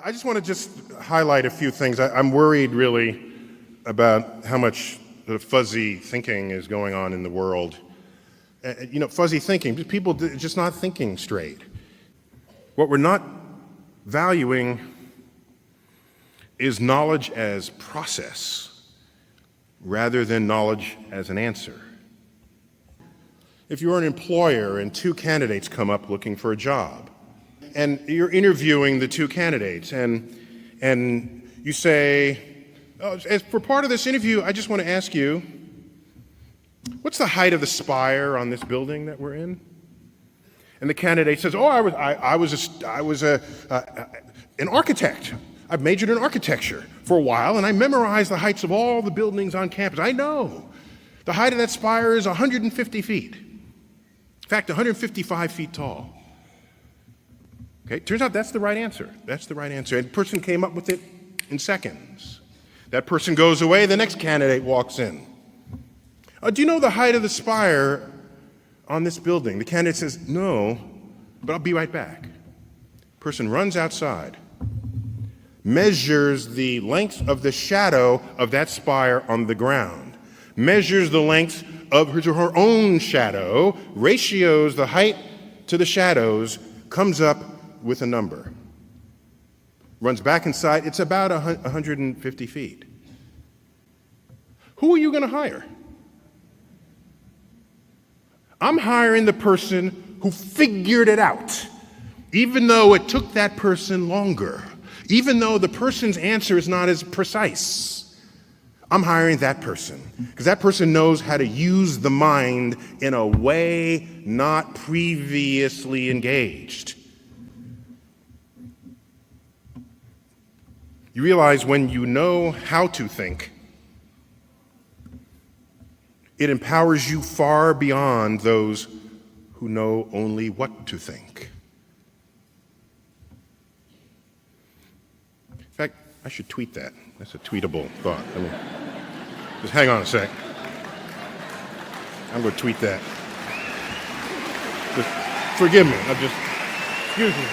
I just want to just highlight a few things. I'm worried really about how much fuzzy thinking is going on in the world. Fuzzy thinking, people just not thinking straight. What we're not valuing is knowledge as process rather than knowledge as an answer. If you're an employer and two candidates come up looking for a job, and you're interviewing the two candidates, and you say, as for part of this interview, I just want to ask you, what's the height of the spire on this building that we're in? And the candidate says, I was an architect. I've majored in architecture for a while, and I memorized the heights of all the buildings on campus. I know the height of that spire is 150 feet. In fact, 155 feet tall. Okay, turns out that's the right answer. That's the right answer. And the person came up with it in seconds. That person goes away, the next candidate walks in. Do you know the height of the spire on this building? The candidate says, no, but I'll be right back. Person runs outside, measures the length of the shadow of that spire on the ground, measures the length of her own shadow, ratios the height to the shadows, comes up with a number. Runs back inside, it's about 150 feet. Who are you going to hire? I'm hiring the person who figured it out, even though it took that person longer, even though the person's answer is not as precise. I'm hiring that person because that person knows how to use the mind in a way not previously engaged. You realize when you know how to think, it empowers you far beyond those who know only what to think. In fact, I should tweet that. That's a tweetable thought. Just hang on a sec. I'm going to tweet that. Just forgive me. Excuse me.